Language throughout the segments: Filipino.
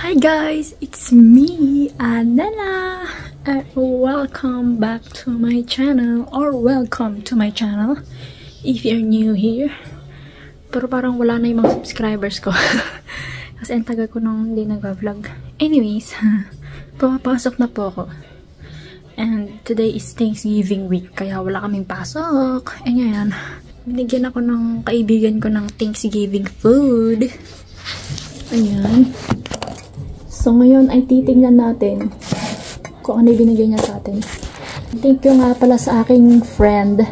Hi guys, it's me, Anela, and welcome back to my channel, or welcome to my channel if you're new here. Pero parang wala na yung mga subscribers ko kasi ang tagal ko nung hindi nag-vlog. Anyways, pumapasok na po ako. And today is Thanksgiving week, kaya wala kaming pasok. And yan, binigyan ako ng kaibigan ko ng Thanksgiving food. Ayan. So, ngayon ay titingnan natin kung ano yung binigay niya sa atin. Thank you nga pala sa aking friend.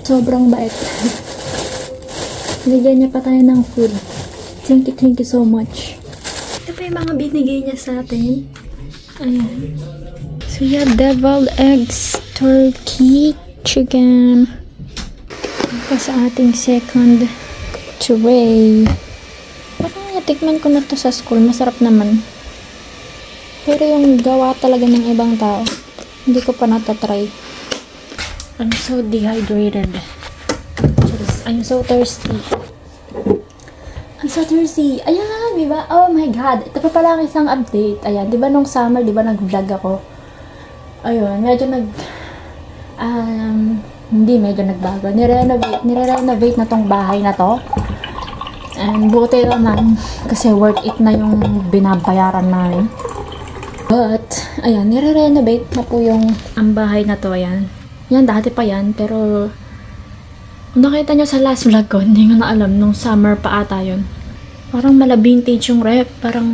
Sobrang bait. Binigyan niya pa tayo ng food. Thank you so much. Ito pa yung mga binigay niya sa atin. Ayan. So, yeah, deviled eggs, turkey, chicken. Pa sa ating second tray. Parang natikman ko na to sa school. Masarap naman. Pero yung gawa talaga ng ibang tao, hindi ko pa natatry. I'm so dehydrated. I'm so thirsty. I'm so thirsty. Ayan, diba? Oh my God. Ito pa pala ang isang update. Ayan, diba nung summer, diba nag-vlog ako? Ayun, medyo hindi medyo nagbago. Nire-renovate na tong bahay na to. And buti naman, kasi worth it na yung binabayaran namin. But, ayan, nire-renovate na po yung ang bahay na to, ayan. Yan, dati pa yan, pero nakita nyo sa last vlog ko, hindi ko na alam, nung summer pa ata yun. Parang mala-vintage yung rep, parang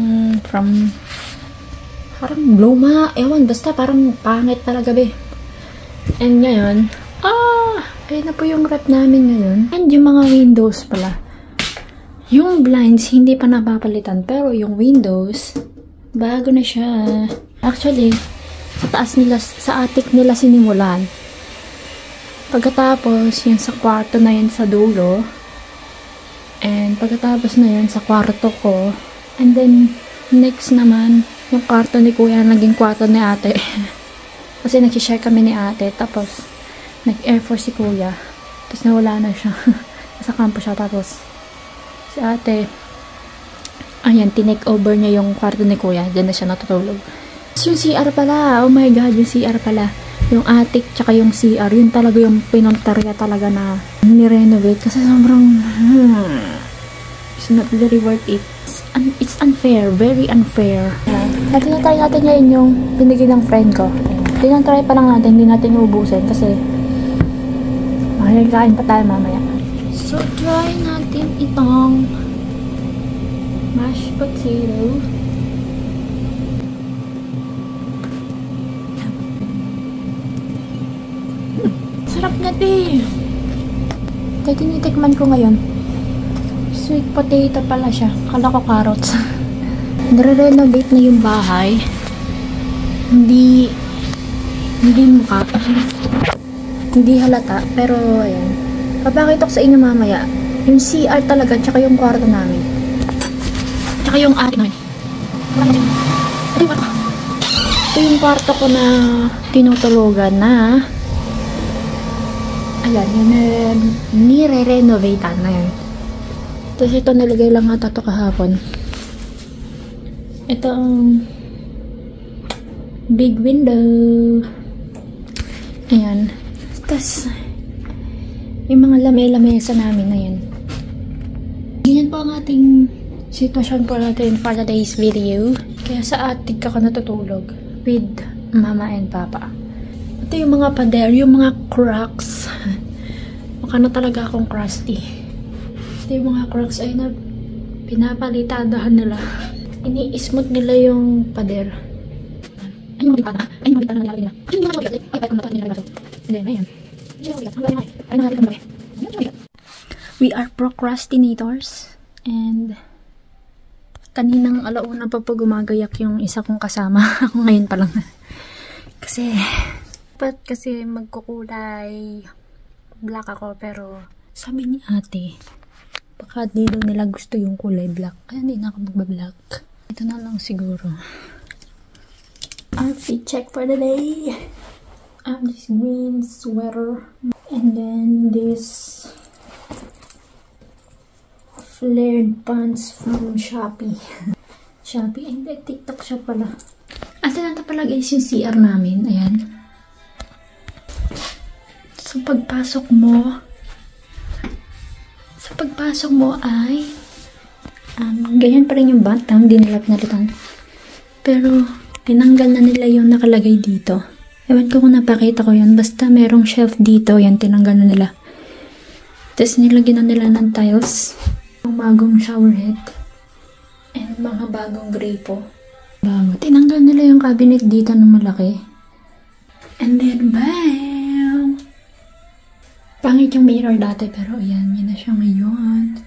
luma, ewan, basta parang pangit talaga, be. And ngayon, ayun na po yung rep namin ngayon. And yung mga windows pala. Yung blinds, hindi pa napapalitan, pero yung windows, bago na siya. Actually, sa taas nila, sa attic nila sinimulan. Pagkatapos, yun sa kwarto na yun sa dulo. And pagkatapos na yun sa kwarto ko. And then, next naman, yung kwarto ni kuya, naging kwarto ni ate. Kasi nag-share kami ni ate. Tapos, nag-air force si kuya. Tapos nawala na siya. Nasa campus siya. Tapos, si ate, ayan, tinake over niya yung kwarto ni kuya. Diyan na siya natutulog. Yung CR pala. Oh my God, yung CR pala. Yung attic, tsaka yung CR. Yun talaga yung pinontarya talaga na ni-renovate. Kasi sobrang, it's not very worth it. It's unfair. Very unfair. Natin-try natin ngayon yung binigay ng friend ko. Tinatry pa lang natin. Hindi natin uubusin. Kasi, makikikain pa tayo mamaya. So, try natin itong mashed potato. Sarap na din. Ito tinitikman ko ngayon. Sweet potato pala siya. Kala ko carrots. Nare-renovate na yung bahay. Hindi mukha. Hindi halata. Pero ayan. Papakita ko sa inyo mamaya. Yung CR talaga, tsaka yung kwarto namin. Tsaka yung attic namin. Ito yung kwarto ko na tinutulugan na. Ayan, yun nire-renovate na yun. Tapos ito nalagay lang ata ito kahapon. Ito ang big window. Ayan. Tapos yung mga lamesa namin na yun. Ganyan po ang ating sitwasyon po natin for today's video. Kaya sa attic ako natutulog with mama and papa. Ito yung mga pader, yung mga cracks. Mukha na talaga akong crusty. Ito yung mga cracks ay na pinapalitadahan nila. Ini-smooth nila yung pader. Ay, yung mabita na. Ay, yung mabita na nilalagay nila. Ay, yung mabita na. Ay, kung nila ito. Hindi, ayan. We are procrastinators. And kaninang alauna pa po gumagayak yung isa kong kasama. Ako ngayon pa lang. Kasi magkukulay black ako, pero sabi ni ate baka di daw nila gusto yung kulay black, kaya hindi na ako magba-black. Ito na lang siguro. Outfit check for the day. I have this green sweater and then this flared pants from Shopee. Shopee. Hindi, TikTok shop pala. At ito pala guys yung CR namin. Ayan. So, pagpasok mo ay ganyan pa rin yung batang. Dinalap-nalitan. Pero, tinanggal na nila yung nakalagay dito. Ewan ko kung napakita ko yun. Basta merong shelf dito. Yan, tinanggal na nila. Tapos, nilagyan na nila ng tiles. Yung bagong shower head. And mga bagong gripo. Bago. Tinanggal nila yung cabinet dito na malaki. And then, bam! Pangit yung mirror dati, pero ayan, yun na siya ngayon.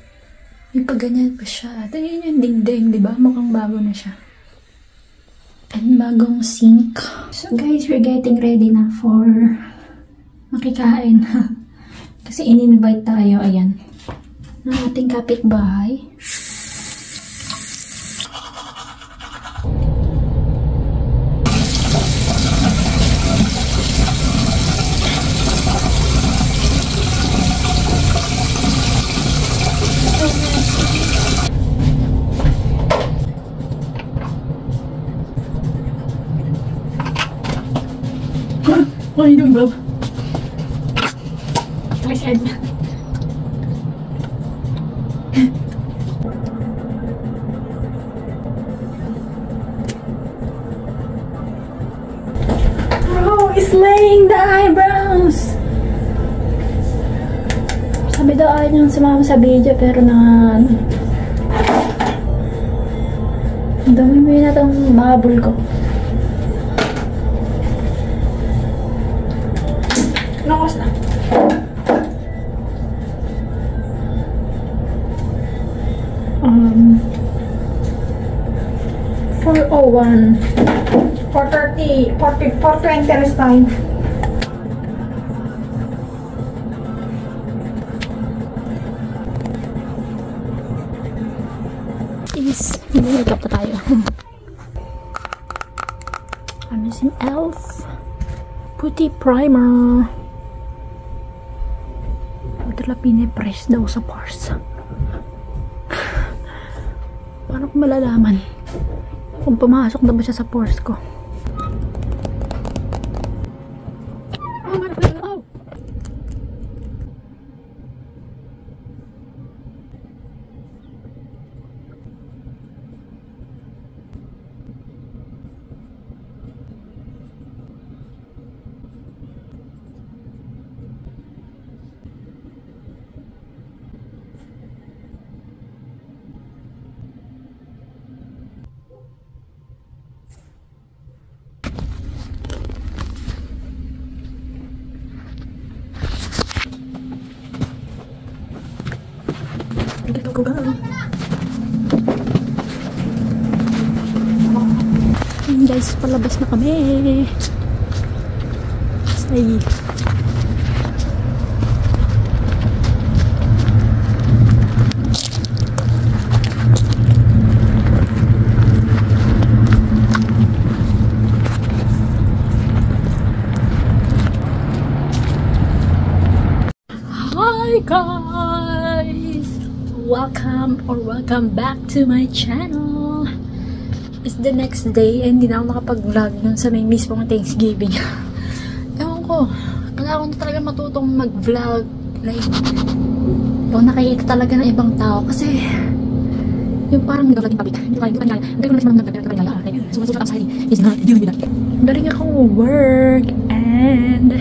May pagganyan pa siya. Tingnan yung dingding, diba? Mukhang bago na siya. And bagong sink. So guys, we're getting ready na for makikain. Kasi in-invite tayo, ayan, ng ating kapitbahay. What are you doing, bro? I said. Bro is laying the eyebrows. Sabi daw ayaw niyang sumama sa video pero ang dami mo yun na itong bubble ko. Nakos na. $4.01. 4:30. 4:20 is time. Makeup pa tayo. Ano si Elf? Putty primer. Ito lang pinipress daw sa pores. Paano ko malalaman kung pumasok na ba siya sa pores ko? Go. Ayun guys, palabas na kami. Stay. Hi guys! Welcome back to my channel. It's the next day and hindi na ako nakapag-vlog nun sa may mismong Thanksgiving. Ewan ko, kailangan ko na talaga matutong mag-vlog. Like, kung nakikita talaga ng ibang tao kasi yung parang mag-vlog in public. Hindi ko kanya. Hindi ko na naman mag-vlog. So, what's outside is not dealing with that. Daling akong work and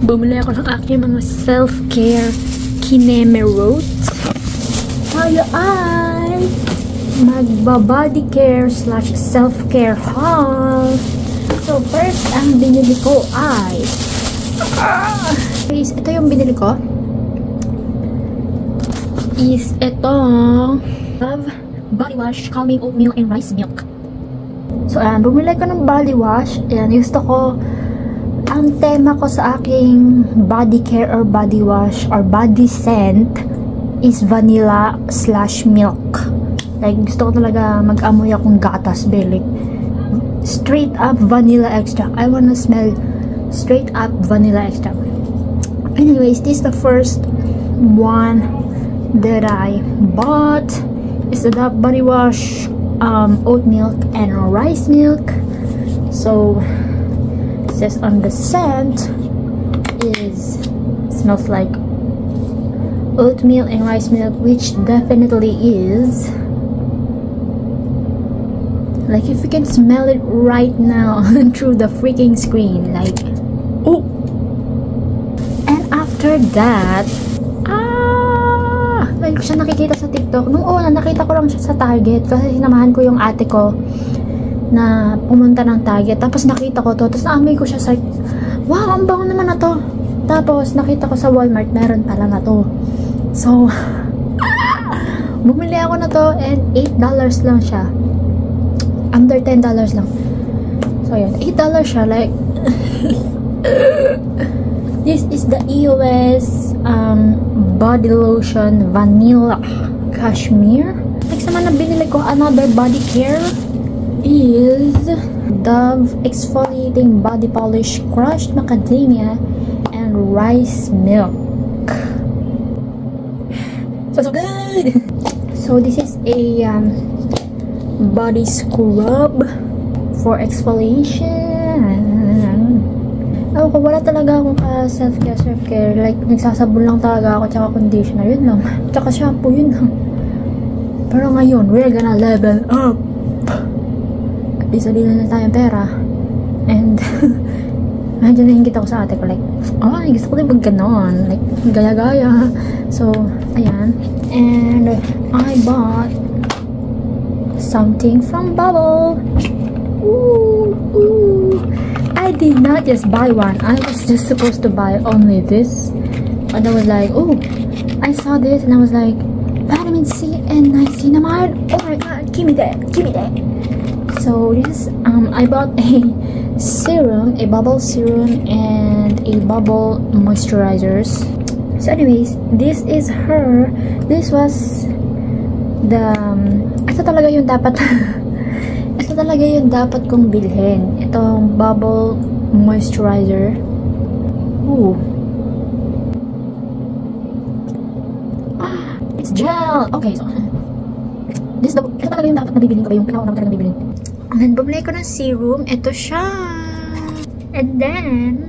bumili ako ng aking mga self-care Kineme Roots. Tayo ay magba-body care / self-care haul. So, first, ang binili ko ay guys, ito yung binili ko is itong body wash, calming oatmeal and rice milk. So, bumili ko ng body wash. Ayan, gusto ko ang tema ko sa aking body care or body wash or body scent is vanilla / milk. Like, gusto ko talaga mag-amoy akong gatas, like straight up vanilla extract. I wanna smell straight up vanilla extract. Anyways, this is the first one that I bought. It's the Dove body wash oat milk and rice milk. So it says on the scent is smells like oatmeal and rice milk, which definitely is. Like, if you can smell it right now through the freaking screen, like, oh. And after that, like, siya nakikita sa TikTok. Nung una, nakita ko lang siya sa Target kasi sinamahan ko yung ate ko na pumunta ng Target. Tapos nakita ko to, tapos naamoy ko siya sa, wow, ang bango naman na to. Tapos nakita ko sa Walmart, meron pala na to. So, bumili ako na to and $8 lang siya. Under $10 lang. So, yun. $8 siya. Like, this is the EOS body lotion vanilla cashmere. Next naman na binili ko, another body care is Dove exfoliating body polish crushed macadamia and rice milk. So good. So this is a body scrub for exfoliation. Ako, wala talaga akong self-care. Like, nagsasabon lang talaga ako, tsaka conditioner, yun lang. Tsaka shampoo, yun lang. Pero ngayon, we're gonna level up. At least, na tayong pera. And, medyo nahingit ako sa ate ko. Like, gusto ko din pag ganon. Like, gaya-gaya. So, ayan. And, I bought something from Bubble. Ooh. I did not just buy one. I was just supposed to buy only this. And I was like, oh, I saw this and I was like, vitamin C and niacinamide. Oh my god, give me that. Give me that. So this, I bought a serum, a bubble serum and a bubble moisturizers. So anyways, this is her. This was the, ito talaga yung dapat ito talaga yung dapat kong bilhin. Itong bubble moisturizer. Ooh. It's gel! Okay, so ito talaga yung dapat nabibilin ko ba? Yung pinaka-una ko talaga nabibilin. And then, bumili ko ng serum. Ito siya. And then,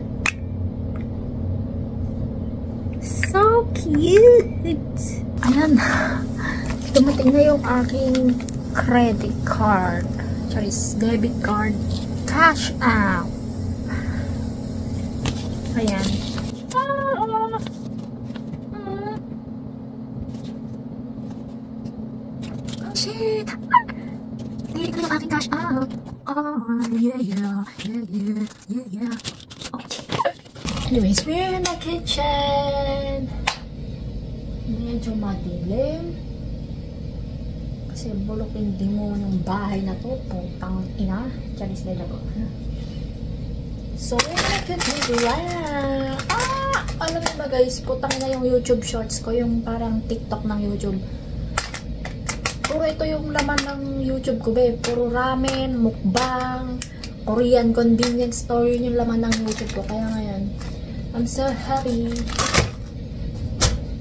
so cute! Ayan. Dumating na yung aking credit card. Charis, debit card. Cash out. Ayan. Shit! Nilig ko yung aking cash out. Oh, yeah. Okay. Anyways, we're in the kitchen. Medyo madilim. Kasi bulok yung demo ng bahay na to. Putang ina. Charis na ko. So, we're in the kitchen. Alam mo ba guys, putang na yung YouTube shorts ko. Yung parang TikTok ng YouTube. Puro ito yung laman ng YouTube ko, be. Puro ramen, mukbang, Korean convenience store. Yun yung laman ng YouTube ko. Kaya ngayon, I'm so happy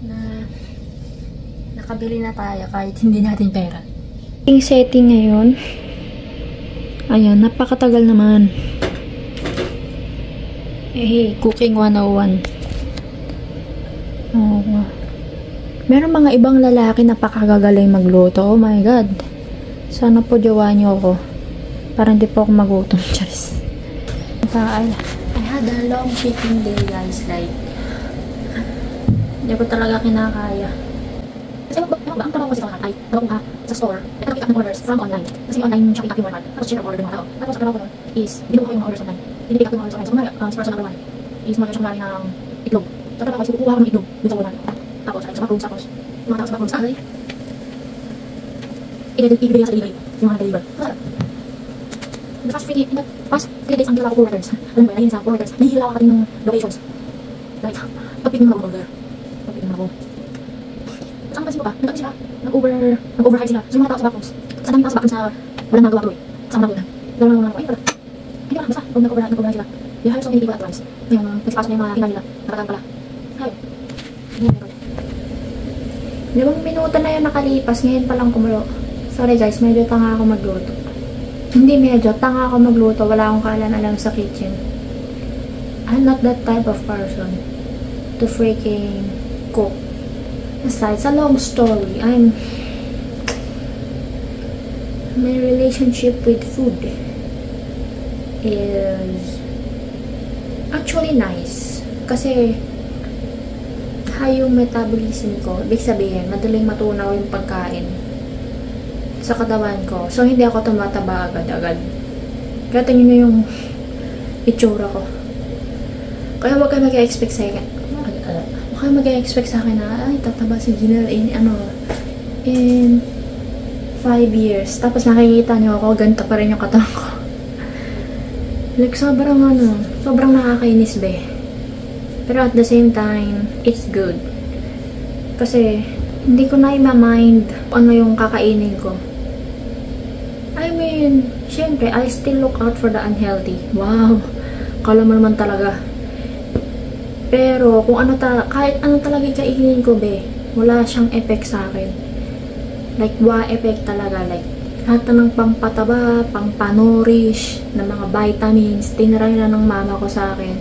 na nakabili na tayo kahit hindi natin pera. Yung setting ngayon, ayan, napakatagal naman. Cooking 101. Oh, meron mga ibang lalaki na napakagagaling magluto. Oh my god. Sana po jowa niyo ako. Para hindi po ako magutom. Charis. I had a long picking day, guys. Like, hindi ko talaga kinakaya. Kasi ang trabaho ko kasi ay trabaho sa store. Ito pick up ng orders from online. Kasi online shopping app yung Walmart. Tapos share order ng mga tao. Tapos ang trabaho ko doon is binuha ko yung mga orders online. Pinipick up yung mga orders online. So, si person number 1 is mga kumari ng itlog. So, trabaho ko, kukuha ko ng itlog dun sa Walmart. Tapos, ay sa backrooms, tapos yung mga tao sa backrooms, ay ibigay sa delivery. Yung mga deliver. In the past 3 days, ang gila ko co-workers. Alam mo ba, nainis ako co-workers. Nahihila ako ng donations. Like, pag-picking mo ako. Pag-picking mo ako. Tapos ang pansin ko pa, nag-overhire sila. So yung mga tao sa backrooms. Sa daming tao sa backrooms na walang nagawa tuloy. Sa mga nagunan. Gano'n lang ako, ay pala. Hindi lang, basta. Kung nag-overhire sila. They hire so many people at once. Ngayon, nagsipasok na yung mga ina nila. Nakadaan pala. Ayun. Hindi na meron. 5 minuto na yan nakalipas. Ngayon palang kumulo. Sorry guys, medyo tanga ako magluto. Hindi medyo, tanga ako magluto. Wala akong kaalam-alam sa kitchen. I'm not that type of person to freaking cook. Basta, it's a long story. My relationship with food is actually nice. Kasi, high yung metabolism ko. Ibig sabihin, madaling matunaw yung pagkain sa katawan ko. So, hindi ako tumataba agad-agad. Kaya tingin nyo yung itsura ko. Kaya huwag kayo mag-expect sa akin. Huwag kayo mag-expect sa akin na, ay, tataba si Janelle in 5 years. Tapos nakikita nyo ako, ganito pa rin yung katawan ko. Like, sobrang nakakainis be. Pero at the same time, it's good. Kasi, hindi ko na ima-mind ano yung kakainin ko. I mean, syempre, I still look out for the unhealthy. Wow! Kala mo naman talaga. Pero, kahit ano talaga kainin ko, be, wala siyang effect sa akin. Like, effect talaga. Like, lahat ng pampataba, pampanorish, ng mga vitamins, tiniray na ng mama ko sa akin.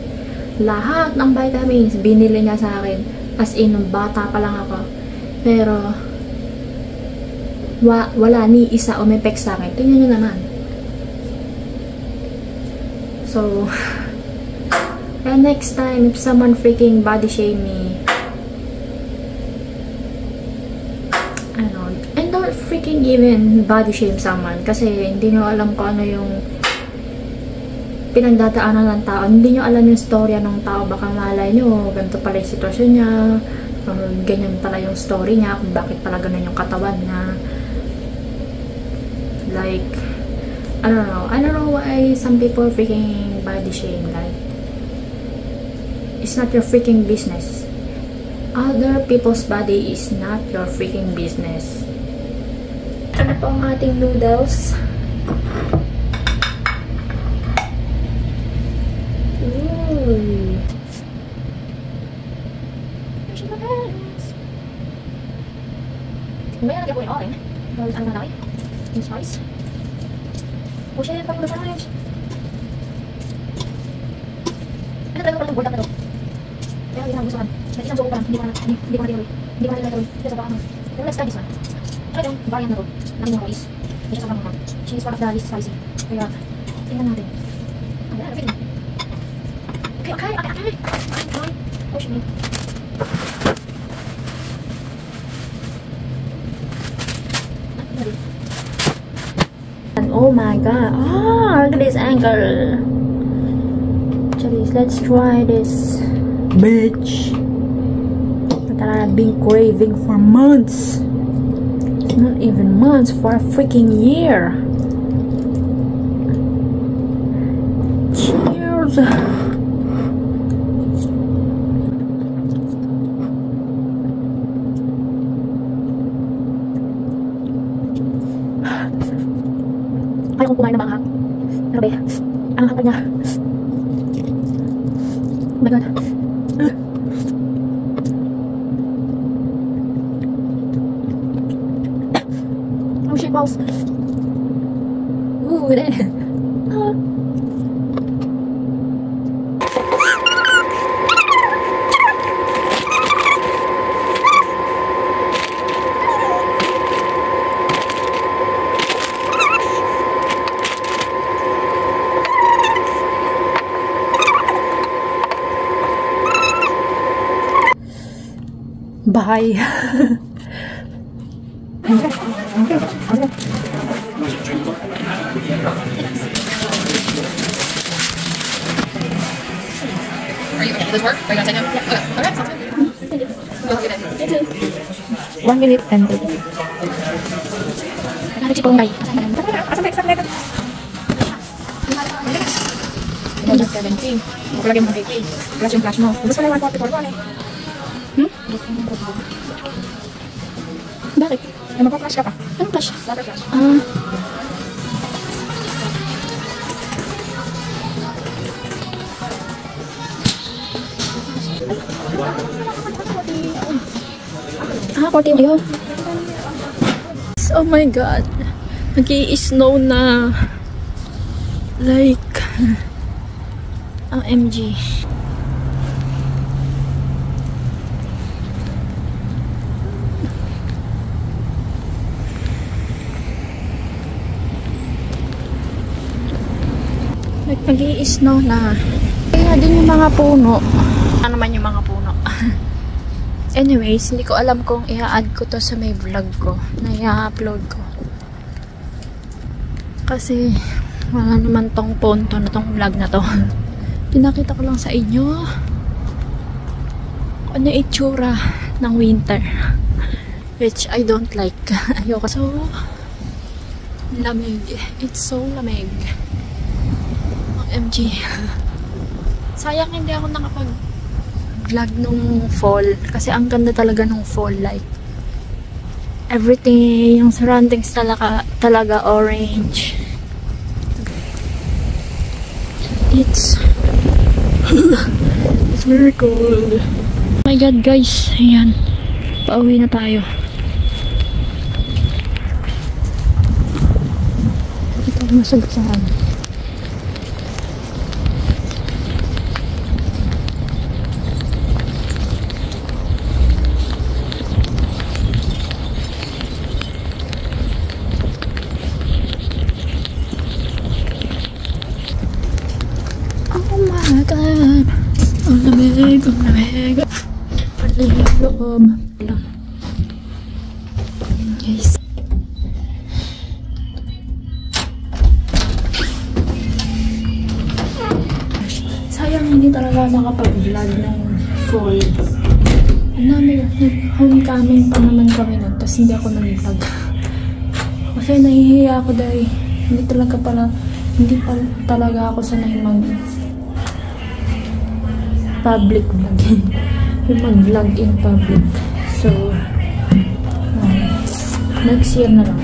Lahat ng vitamins, binili niya sa akin. As in, bata pa lang ako. Pero, wala ni isa umepek sa akin. Tingnan nyo naman. So, and next time, if someone freaking body shame me, and don't freaking even body shame someone. Kasi, hindi nyo alam kung ano yung pinagdadaanan ng tao. Hindi nyo alam yung storya ng tao. Baka malay nyo, ganito pala yung sitwasyon niya. Ganyan pala yung story niya, kung bakit pala ganun yung katawan niya. Like, I don't know why some people freaking body shame. Like, it's not your freaking business. Other people's body is not your freaking business. Ano po ang ating noodles? Ooh. May nalagyan po yung oil. Dahil ano na daw yung spice. Oh shit, parang nasa orange. Ano talaga parang buldak na to? Kaya hindi na gusto ka. May isang suko pa lang. Hindi ko na tinuloy. Hindi ko na tinuloy. Just about pero let's try this one. Try yung variant na to. Nakin mo is. Hindi siya sobrang mukha. She is one of the least spicy. Kaya, tingnan natin. Ayan, okay. Okay. Oh shit. Oh my god. Look at this angle. Charis, let's try this. Bitch. That I've been craving for months. Not even months, for a freaking year. Cheers. Ayaw kong kumain ng manghang. Pero be, ang hapad niya. Oh my god. Oh shit balls. Ooh, there. Bye. Are you okay? Does this work? Are you gonna take him? Yeah. Okay, sounds good. Look at it. 1 minute and 30. Naghanap si Ponggay. Asan next letter? 170. Maglagay mo ng KK. Plus yung flash mo. Gusto ko na yung 144 ko eh. Bakit? Ay, magpa-flash ka pa. Anong flash? Water flash. Ah, 40 kayo. Oh my god. Nag-i-snow na. Like, ang MG. Like, nag-i-snow na. Kaya din yung mga puno. Ano naman yung mga puno? Anyways, hindi ko alam kung i-add ko to sa may vlog ko na i-upload ko. Kasi wala naman tong ponto na tong vlog na to. Pinakita ko lang sa inyo kung ano itsura ng winter, which I don't like. Ayoko. So lamig. It's so lamig. OMG. Sayang hindi ako nakapag-vlog nung fall. Kasi ang ganda talaga nung fall. Like, everything, yung surroundings talaga orange. It's very cold. Oh my god guys. Ayan. Pauwi na tayo. Ito masagsaan. Oh my god. Ang lamig, ang lamig. Paligid loob. Guys. Sayang hindi talaga nakapag-vlog ng fall. Nag-homecoming pa naman kami nun, tapos hindi ako nag-vlog. Kasi nahihiya ako dahil hindi pa talaga ako sanay public vlog. Yung mag-vlog in public. So, next year na lang.